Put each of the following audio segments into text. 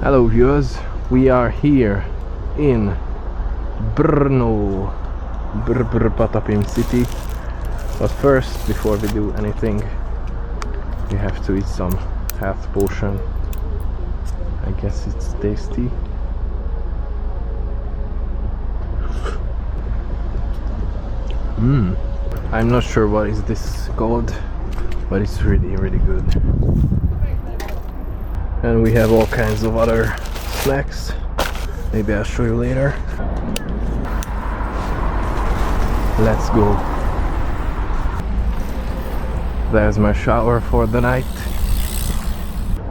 Hello viewers, we are here in Brno, Patapim city. But first, before we do anything, we have to eat some health potion. I guess it's tasty. I'm not sure what is this called, but it's really good. And we have all kinds of other snacks. Maybe I'll show you later. Let's go. There's my shower for the night.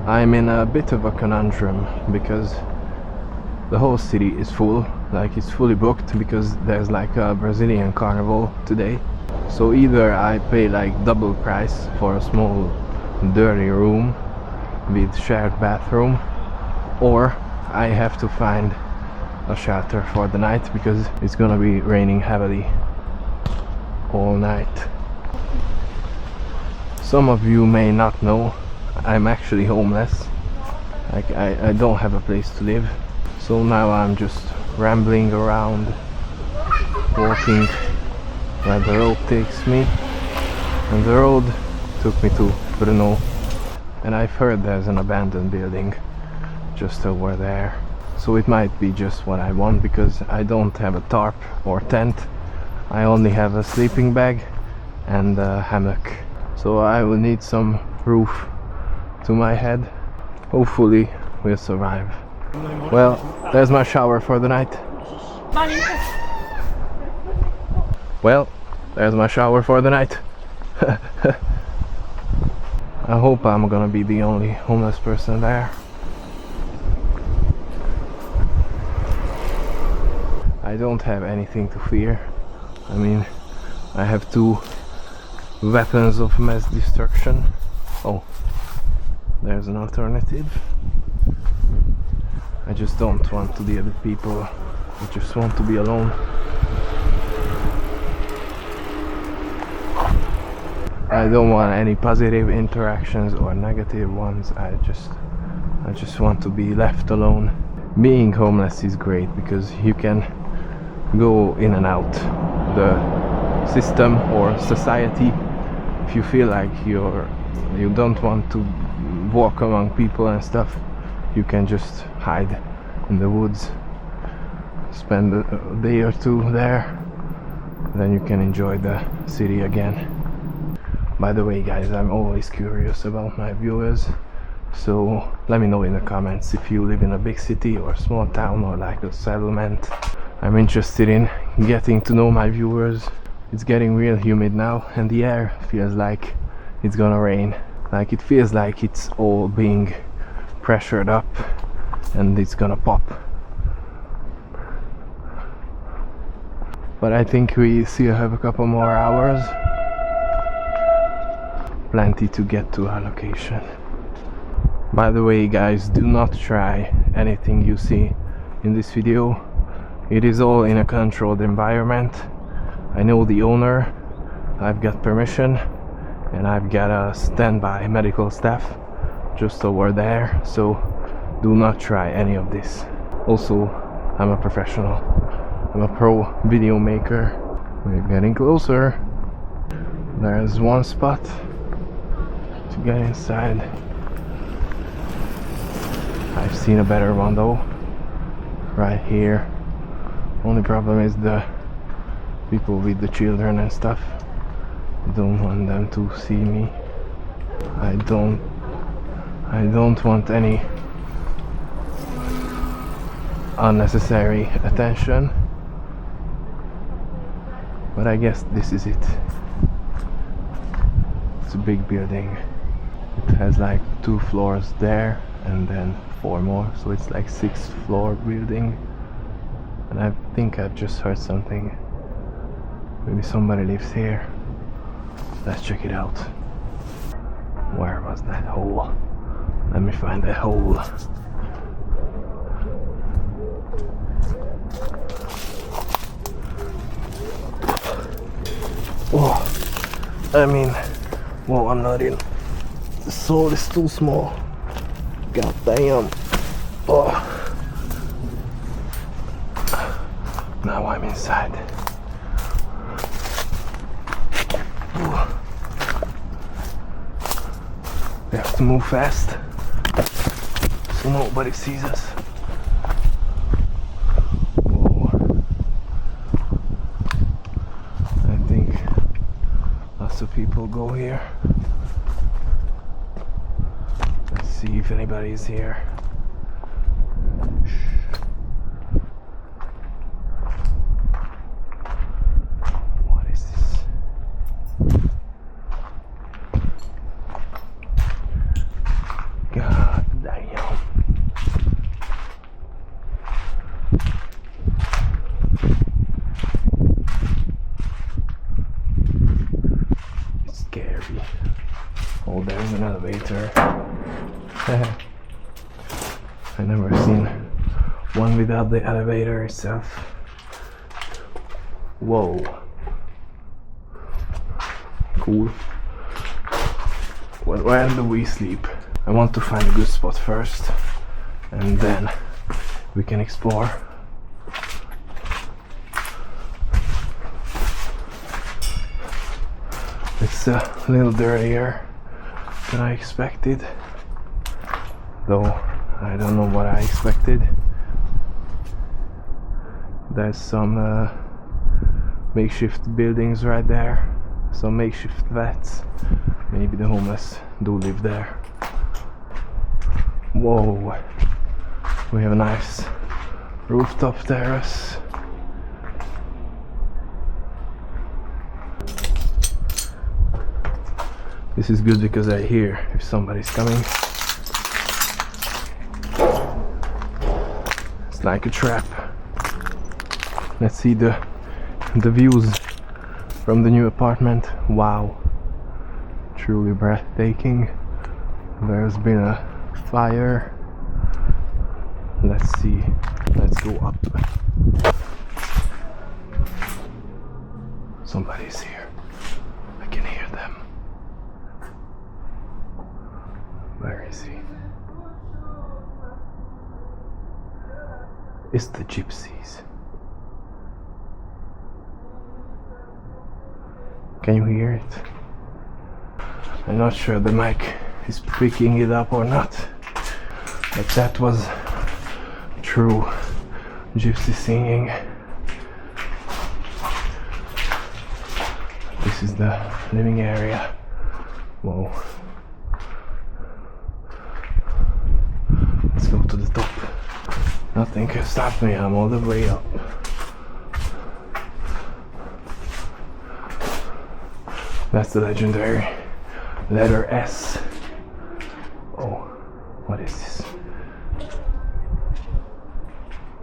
I'm in a bit of a conundrum because the whole city is full, like it's fully booked because there's like a Brazilian carnival today. So either I pay like double price for a small dirty room with shared bathroom, or I have to find a shelter for the night because it's gonna be raining heavily all night. Some of you may not know, I'm actually homeless. Like I don't have a place to live. So now I'm just rambling around, walking where the road takes me. And the road took me to Brno. And I've heard there's an abandoned building just over there. So it might be just what I want because I don't have a tarp or tent. I only have a sleeping bag and a hammock. So I will need some roof to my head. Hopefully we'll survive. Well, there's my shower for the night. Well, there's my shower for the night. I hope I'm gonna be the only homeless person there. I don't have anything to fear. I mean, I have two weapons of mass destruction. Oh, there's an alternative. I just don't want to deal with people. I just want to be alone. I don't want any positive interactions or negative ones. I just want to be left alone. Being homeless is great because you can go in and out the system or society. If you feel like you don't want to walk among people and stuff, you can just hide in the woods, spend a day or two there, then you can enjoy the city again. By the way guys, I'm always curious about my viewers, so let me know in the comments if you live in a big city or a small town or like a settlement. I'm interested in getting to know my viewers. It's getting real humid now and the air feels like it's gonna rain. Like it feels like it's all being pressured up and it's gonna pop. But I think we still have a couple more hours. Plenty to get to our location. By the way guys, do not try anything you see in this video. It is all in a controlled environment. I know the owner, I've got permission, and I've got a standby medical staff just over there, so do not try any of this. Also, I'm a professional. I'm a pro video maker. We're getting closer. There's one spot to get inside. I've seen a better one though, right here. Only problem is the people with the children and stuff. I don't want them to see me. I don't want any unnecessary attention. But I guess this is it. It's a big building. It has like 2 floors there and then 4 more, so it's like 6th floor building. And I think I've just heard something. Maybe somebody lives here. Let's check it out. Where was that hole? Let me find that hole. Oh, I mean, well, I'm not in. The soul is too small. God damn. Oh, now I'm inside. Ooh. We have to move fast so nobody sees us. Whoa. I think lots of people go here. Let's see if anybody's here. Oh, there's an elevator. I never seen one without the elevator itself. Whoa. Cool. Well, where do we sleep? I want to find a good spot first, and then we can explore. It's a little dirtier than I expected, though I don't know what I expected. There's some makeshift buildings right there, some makeshift vets. Maybe the homeless do live there. Whoa, we have a nice rooftop terrace. This is good because I hear if somebody's coming. It's like a trap. Let's see the views from the new apartment. Wow, truly breathtaking. There's been a fire. Let's see. Let's go up. Somebody's here. I can hear them. Where is he? It's the gypsies. Can you hear it? I'm not sure the mic is picking it up or not, but that was true gypsy singing. This is the living area. Whoa. Let's go to the top. Nothing can stop me, I'm all the way up. That's the legendary letter S. Oh, what is this?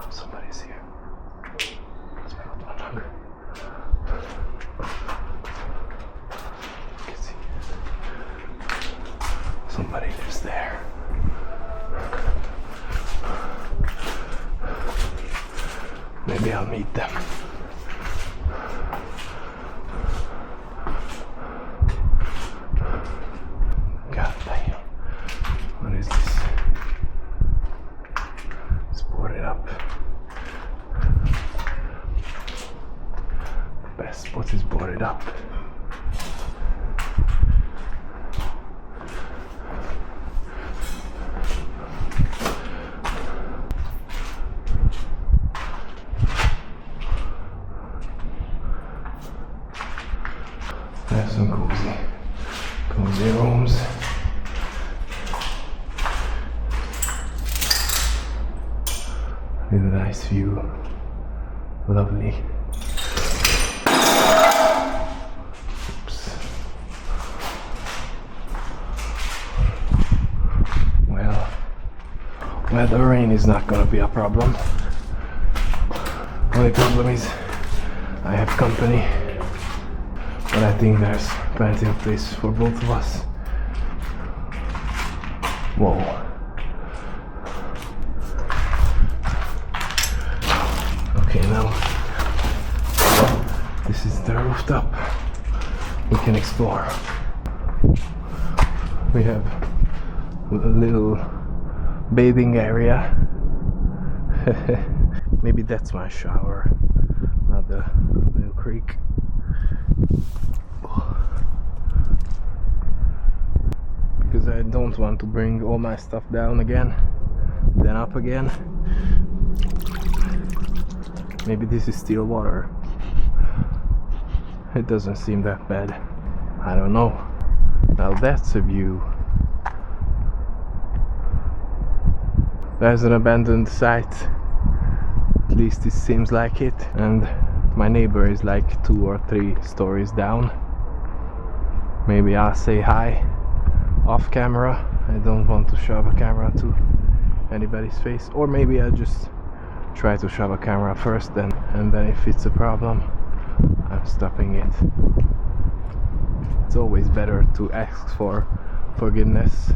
Somebody's here. Let's make it one longer. You can see. Somebody lives there. Maybe I'll meet them. God damn. What is this? It's boarded up. The best spot is boarded up. There's some cozy rooms. With a nice view. Lovely. Oops. Well, the rain is not gonna be a problem. Only problem is I have company. But I think there's plenty of place for both of us. Whoa. Okay, now this is the rooftop. We can explore. We have a little bathing area Maybe that's my shower, not the little creek. Because I don't want to bring all my stuff down again, then up again. Maybe this is still water. It doesn't seem that bad. I don't know. Now that's a view. There's an abandoned site. At least it seems like it. And my neighbor is like 2 or 3 stories down. Maybe I'll say hi off camera. I don't want to shove a camera to anybody's face. Or maybe I'll just try to shove a camera first, and then if it's a problem, I'm stopping it. It's always better to ask for forgiveness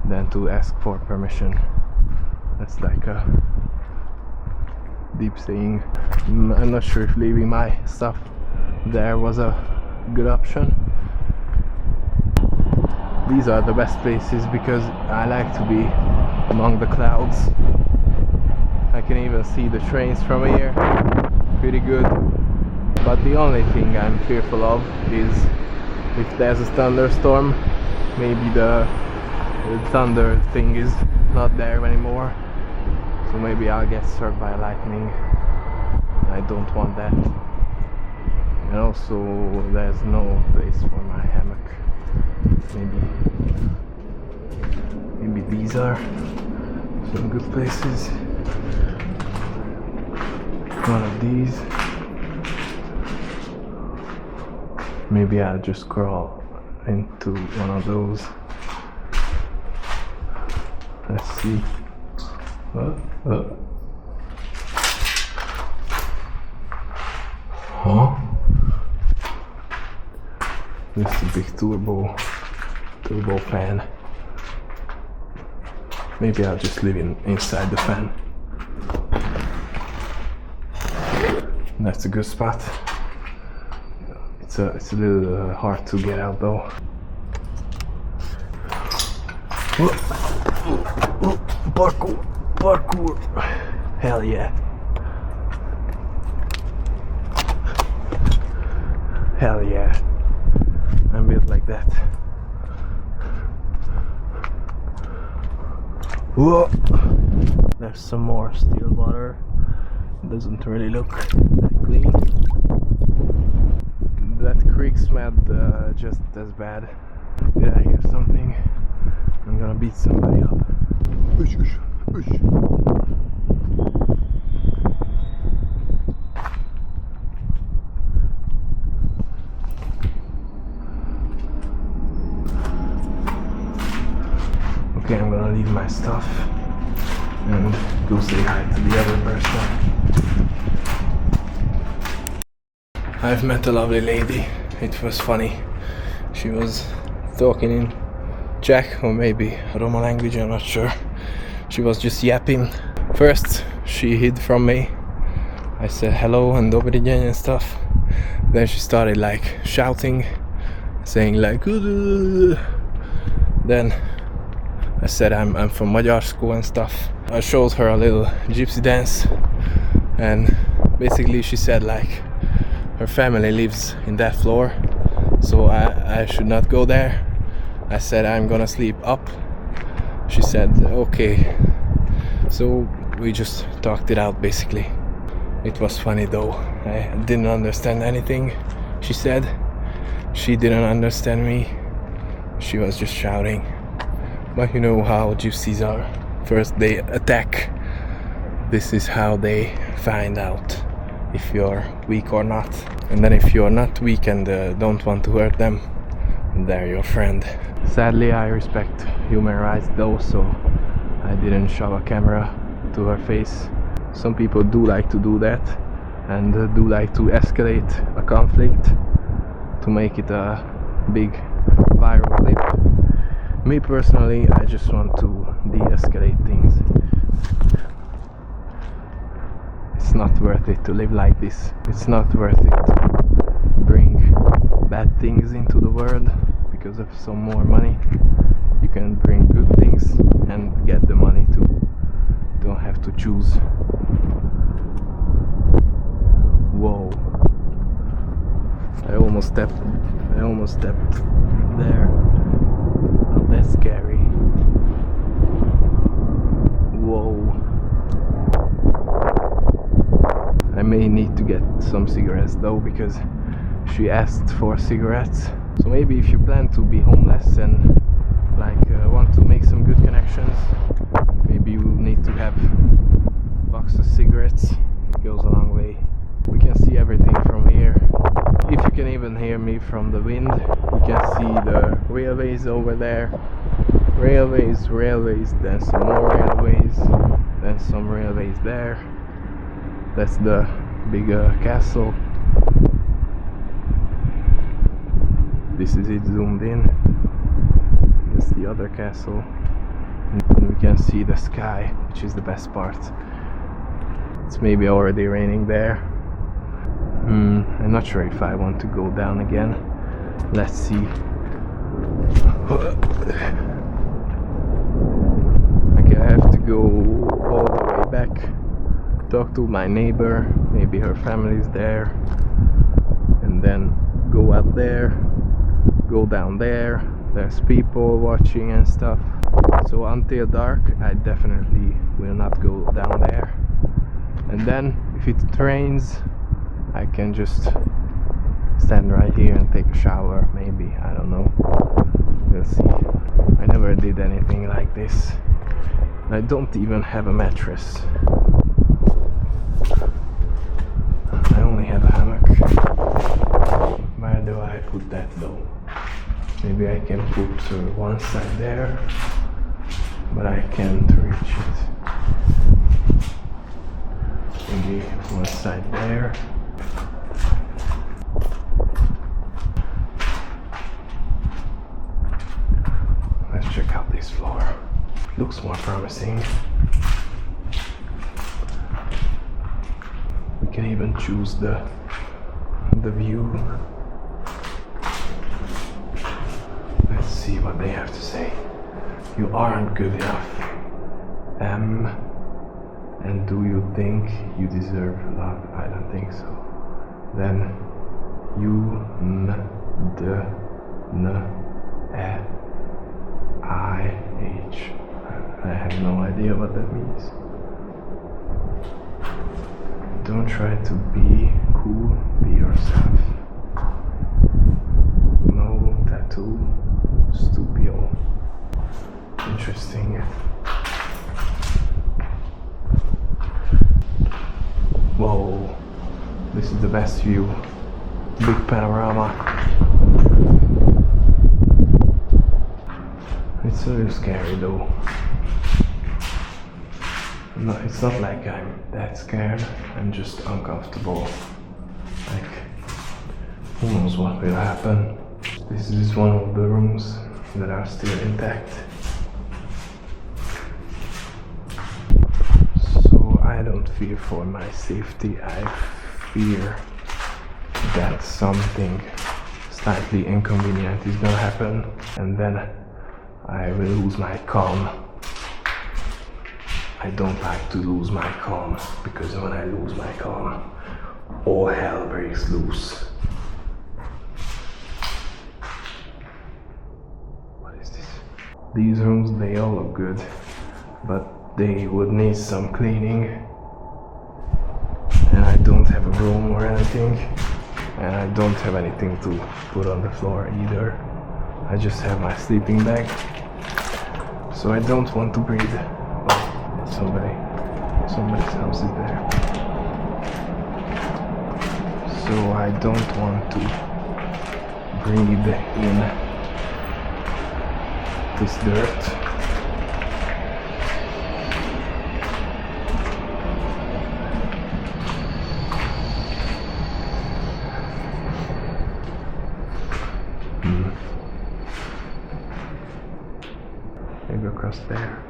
than to ask for permission. That's like a deep saying. I'm not sure if leaving my stuff there was a good option. These are the best places because I like to be among the clouds. I can even see the trains from here pretty good. But the only thing I'm fearful of is if there's a thunderstorm, maybe the thunder thing is not there anymore. So maybe I'll get struck by lightning. I don't want that. And also there's no place for my hammock. Maybe these are some good places. One of these. Maybe I'll just crawl into one of those. Let's see. Huh? This is a big turbo fan. Maybe I'll just live inside the fan. That's a good spot. It's a little hard to get out though. Parkour! Hell yeah! Hell yeah! I'm built like that. Whoa! There's some more still water. Doesn't really look that clean. That creek smelled just as bad. Did I hear something? I'm gonna beat somebody up. Ush, ush, ush. Okay, I'm gonna leave my stuff and go say hi to the other person. I've met a lovely lady. It was funny. She was talking in Czech or maybe Roma language, I'm not sure. She was just yapping. First she hid from me. I said hello and dobrý den and stuff. Then she started like shouting, saying like then I said I'm from Magyar school and stuff. I showed her a little gypsy dance, and basically she said like her family lives in that floor, so I should not go there. I said I'm gonna sleep up. She said okay. So we just talked it out basically. It was funny though. I didn't understand anything she said. She didn't understand me. She was just shouting. But you know how gypsies are. First they attack. This is how they find out if you're weak or not. And then if you're not weak and don't want to hurt them, they're your friend. Sadly, I respect human rights though, so I didn't shove a camera to her face. Some people do like to do that and do like to escalate a conflict to make it a big viral clip. Me personally, I just want to de-escalate things. It's not worth it to live like this. It's not worth it to bring bad things into the world because of some more money. You can bring good things and get the money too. You don't have to choose. almost stepped there. Oh, that's scary. Whoa. I may need to get some cigarettes though, because she asked for cigarettes. So maybe if you plan to be homeless and want to make some good connections, maybe you need to have a box of cigarettes. It goes a long way. We can see everything from here. If you can even hear me from the wind, we can see the railways over there. Railways, then some more railways, then some railways there. That's the big castle. This is it zoomed in. That's the other castle. And we can see the sky, which is the best part. It's maybe already raining there. I'm not sure if I want to go down again. Let's see. Okay, I have to go all the way back. Talk to my neighbor. Maybe her family's there. And then go out there. Go down there. There's people watching and stuff. So until dark, I definitely will not go down there. And then if it rains, I can just stand right here and take a shower, maybe, I don't know. We'll see. I never did anything like this. I don't even have a mattress. I only have a hammock. Where do I put that though? Maybe I can put one side there, but I can't reach it. Maybe one side there. Let's check out this floor. Looks more promising. We can even choose the view. Let's see what they have to say. You aren't good enough. And do you think you deserve love? I don't think so. Then you I have no idea what that means. Don't try to be cool, be yourself. No tattoo, stupio. Interesting. Whoa, this is the best view. Big panorama. It's a little scary though. No, it's not like I'm that scared, I'm just uncomfortable. Like, who knows what will happen. This is one of the rooms that are still intact. So I don't fear for my safety, I fear that something slightly inconvenient is gonna happen, and then I will lose my calm. I don't like to lose my calm, because when I lose my calm, all hell breaks loose. What is this? These rooms, they all look good, but they would need some cleaning. And I don't have a broom or anything, and I don't have anything to put on the floor either. I just have my sleeping bag, so I don't want to breathe. Somebody's house is there. So I don't want to breathe in this dirt. Maybe across there.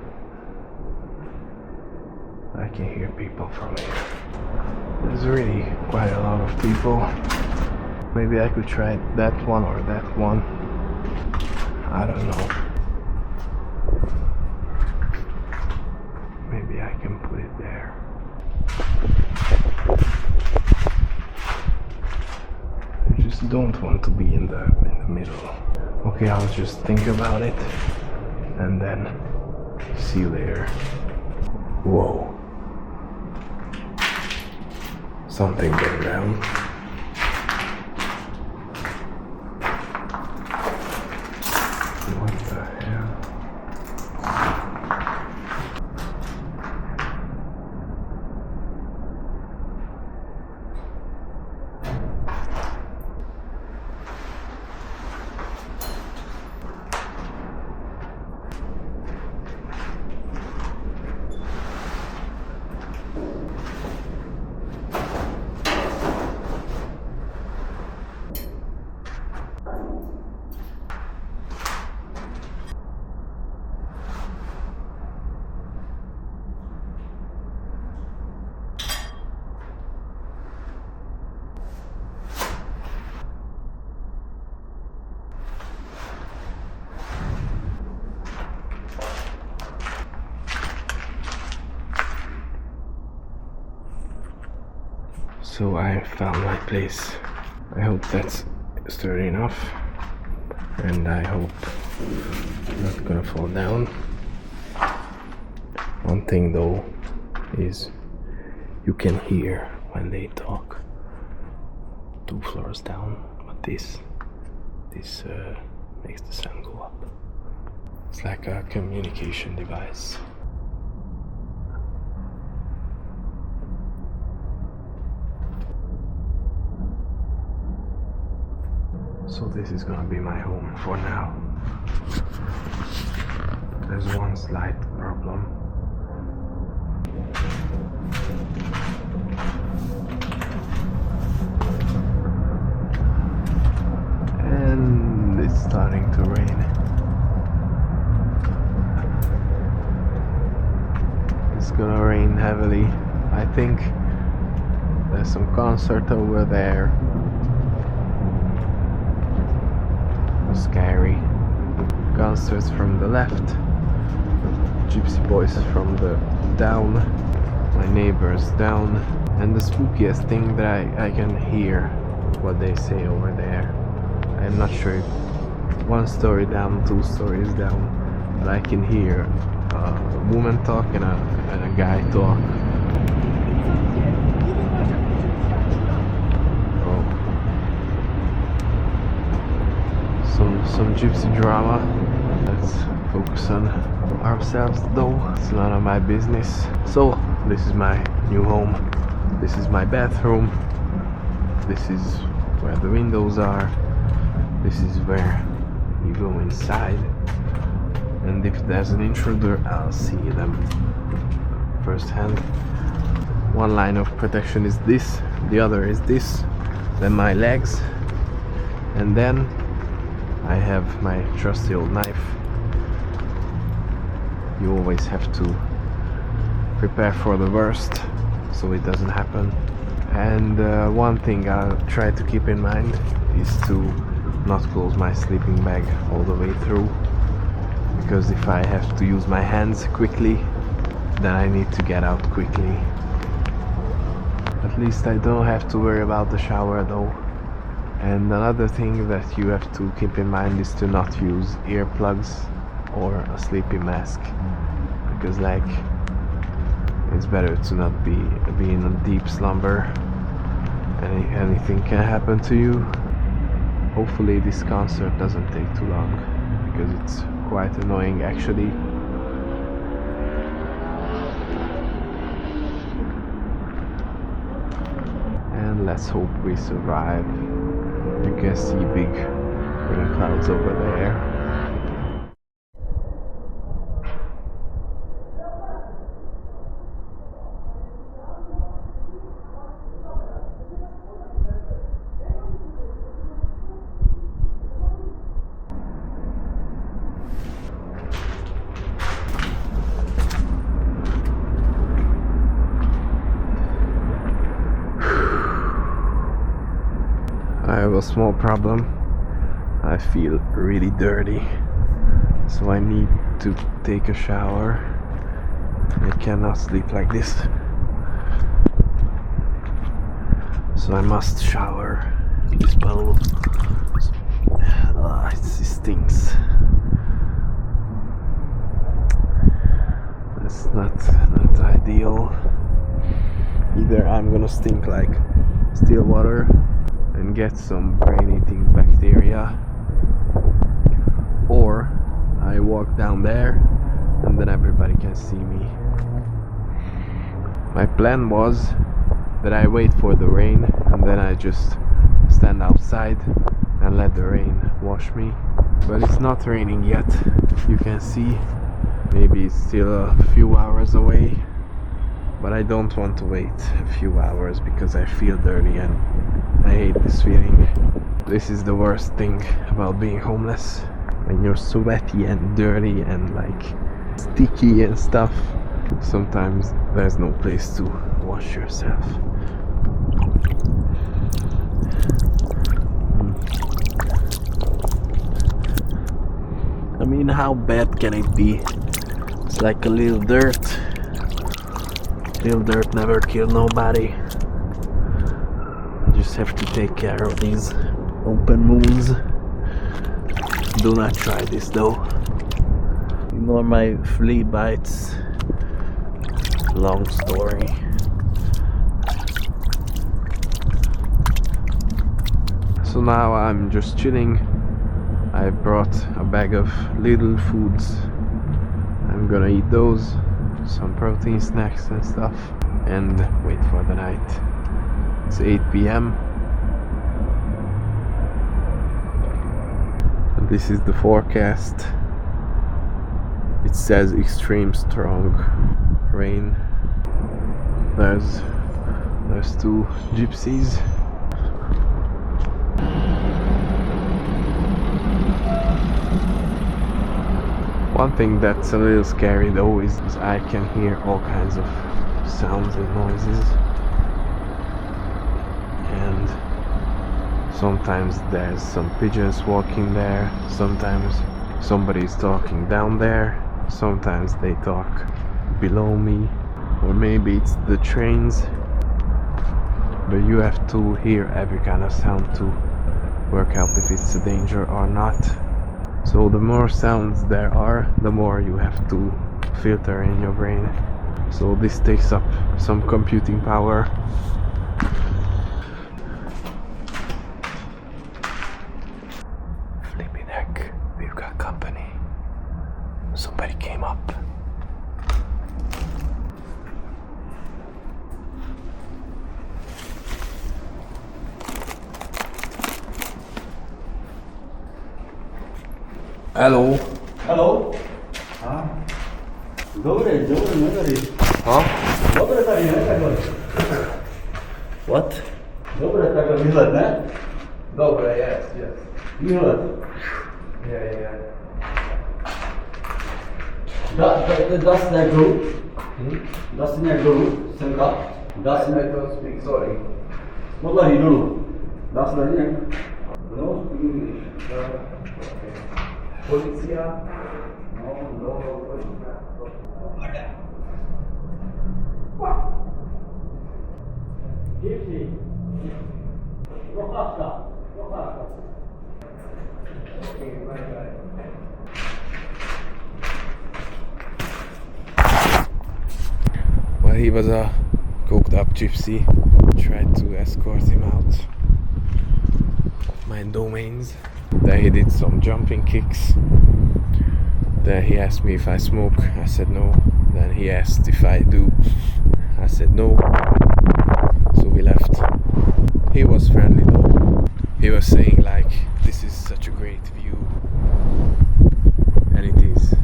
I can hear people from here. There's really quite a lot of people. Maybe I could try that one or that one. I don't know. Maybe I can put it there. There's just don't want to be in the middle. Okay, I'll just think about it and then see you later. Whoa. Something went down. What the hell? So I found my place. I hope that's sturdy enough, and I hope I'm not gonna fall down. One thing though is you can hear when they talk 2 floors down, but this makes the sound go up. It's like a communication device. So this is gonna be my home for now. There's one slight problem. And it's starting to rain. It's gonna rain heavily. I think there's some concert over there. Scary. Concerts from the left, gypsy boys from the down, my neighbors down, and the spookiest thing that I can hear what they say over there. I'm not sure if 1 story down, 2 stories down, but I can hear a woman talk and a guy talk. Some gypsy drama. Let's focus on ourselves though. It's none of my business. So this is my new home. This is my bathroom. This is where the windows are. This is where you go inside. And if there's an intruder, I'll see them firsthand. One line of protection is this, the other is this, then my legs, and then I have my trusty old knife. You always have to prepare for the worst so it doesn't happen. And one thing I'll try to keep in mind is to not close my sleeping bag all the way through, because if I have to use my hands quickly, then I need to get out quickly. At least I don't have to worry about the shower though. And another thing that you have to keep in mind is to not use earplugs or a sleepy mask, because like it's better to not be in a deep slumber. Anything can happen to you. Hopefully this concert doesn't take too long, because it's quite annoying actually. And let's hope we survive. You can see big rain clouds over there. I have a small problem. I feel really dirty, so I need to take a shower. I cannot sleep like this, so I must shower This puddle. It stinks. That's not ideal. Either I'm gonna stink like still water and get some brain-eating bacteria, or I walk down there and then everybody can see me. My plan was that I wait for the rain and then I just stand outside and let the rain wash me. But it's not raining yet. You can see maybe it's still a few hours away, but I don't want to wait a few hours because I feel dirty and I hate this feeling. This is the worst thing about being homeless. When you're sweaty and dirty and like sticky and stuff, sometimes there's no place to wash yourself. I mean, how bad can it be? It's like a little dirt. Little dirt never killed nobody. You just have to take care of these open wounds. Do not try this though. Ignore my flea bites. Long story. So now I'm just chilling. I brought a bag of little foods. I'm gonna eat those, some protein snacks and stuff, and wait for the night. It's 8 p.m. and this is the forecast. It says extreme strong rain. There's two gypsies. One thing that's a little scary though is I can hear all kinds of sounds and noises, and sometimes there's some pigeons walking there, sometimes somebody's talking down there, sometimes they talk below me, or maybe it's the trains, but you have to hear every kind of sound to work out if it's a danger or not. So the more sounds there are, the more you have to filter in your brain. So this takes up some computing power. Flipping heck, we've got company. Somebody came up. Hello. Hello. Dobre, negory. Huh? Dobre tady, ne? Takhle. What? Dobre, takhle výhled, ne? Dobre, yes. Výhled. Yeah. Dá se nějak dolů? Dá se nějak dolů? Semka? Dá se nějak... I don't speak, sorry. Podlahy dolů. Dá se tady nějak? No, speak English. Policia? No, policia. Gypsy. Procházka. Okay, bye. Well, he was a coked up gypsy. Tried to escort him out of my domains. Then he did some jumping kicks. Then he asked me if I smoke. I said no. Then he asked if I do. I said no. So we left. He was friendly though. He was saying like, this is such a great view. And it is.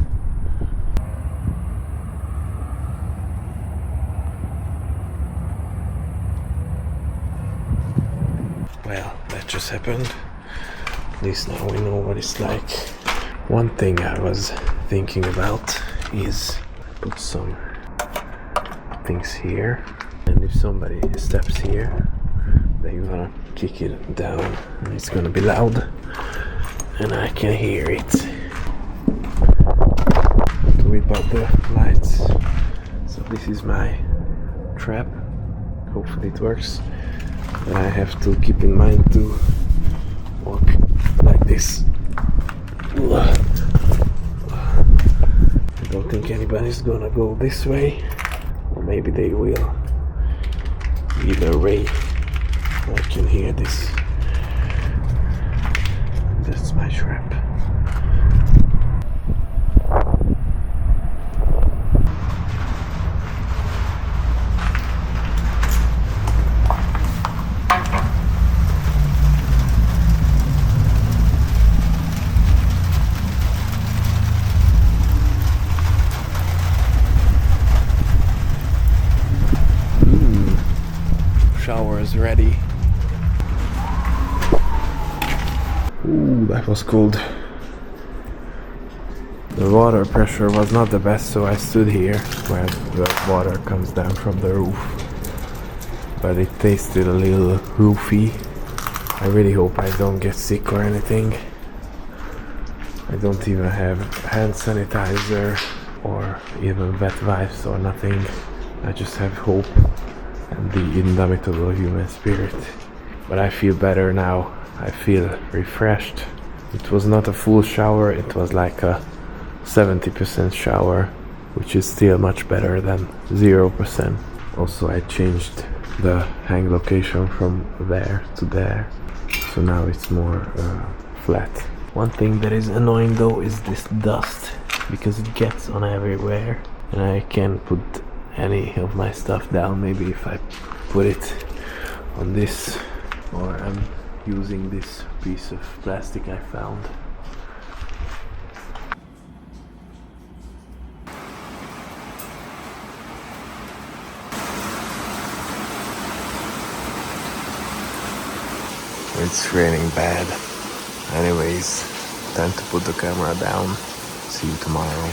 Well, that just happened. At least now we know what it's like. One thing I was thinking about is put some things here, and if somebody steps here, they're gonna kick it down and it's gonna be loud and I can hear it. To whip out the lights. So this is my trap. Hopefully it works. And I have to keep in mind to walk like this. I don't think anybody's gonna go this way, or maybe they will. Either way, I can hear this. That's my trap. Shower is ready. Ooh, that was cold. The water pressure was not the best, so I stood here where the water comes down from the roof. But it tasted a little roofy. I really hope I don't get sick or anything. I don't even have hand sanitizer or even wet wipes or nothing. I just have hope and the indomitable human spirit. But I feel better now. I feel refreshed. It was not a full shower, it was like a 70% shower, which is still much better than 0%. Also, I changed the hang location from there to there, so now it's more flat. One thing that is annoying though is this dust, because it gets on everywhere and I can't put any of my stuff down. Maybe if I put it on this, or I'm using this piece of plastic I found. It's raining bad. Anyways, time to put the camera down. See you tomorrow.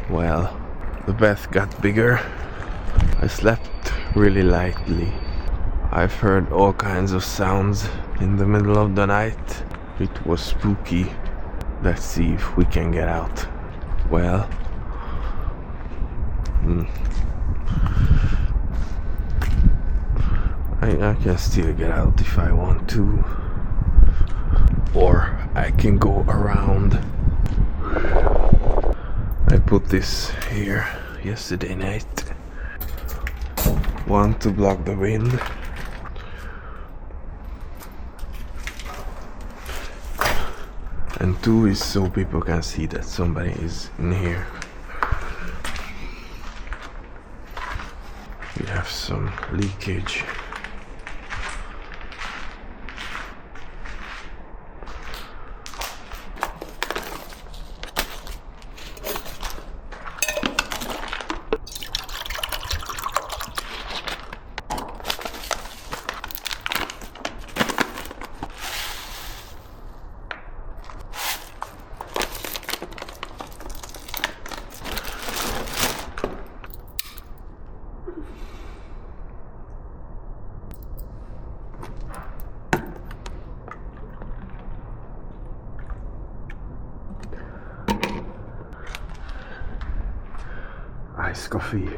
Well, the bed got bigger. I slept really lightly. I've heard all kinds of sounds in the middle of the night. It was spooky. Let's see if we can get out. Well, I can still get out if I want to. Or I can go around. I put this here yesterday night. One, to block the wind. And two is so people can see that somebody is in here. We have some leakage. Iced coffee.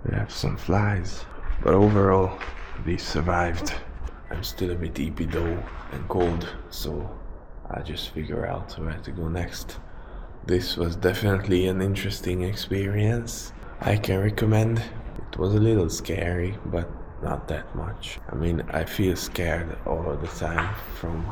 We have some flies, but overall we survived. I'm still a bit eepy though and cold, so I'll just figure out where to go next. This was definitely an interesting experience. I can recommend. It was a little scary, but not that much. I mean, I feel scared all of the time from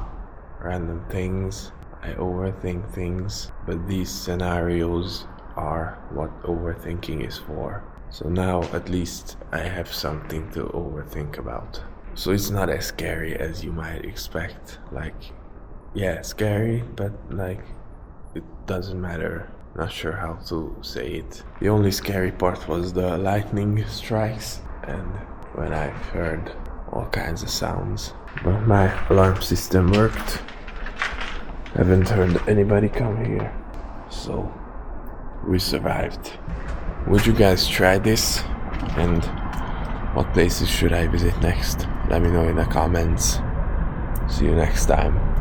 random things. I overthink things, but these scenarios are what overthinking is for. So now at least I have something to overthink about. So it's not as scary as you might expect. Like, yeah, scary, but like, it doesn't matter. Not sure how to say it. The only scary part was the lightning strikes and when I heard all kinds of sounds. But my alarm system worked. Haven't heard anybody come here. So we survived. Would you guys try this? And what places should I visit next? Let me know in the comments. See you next time.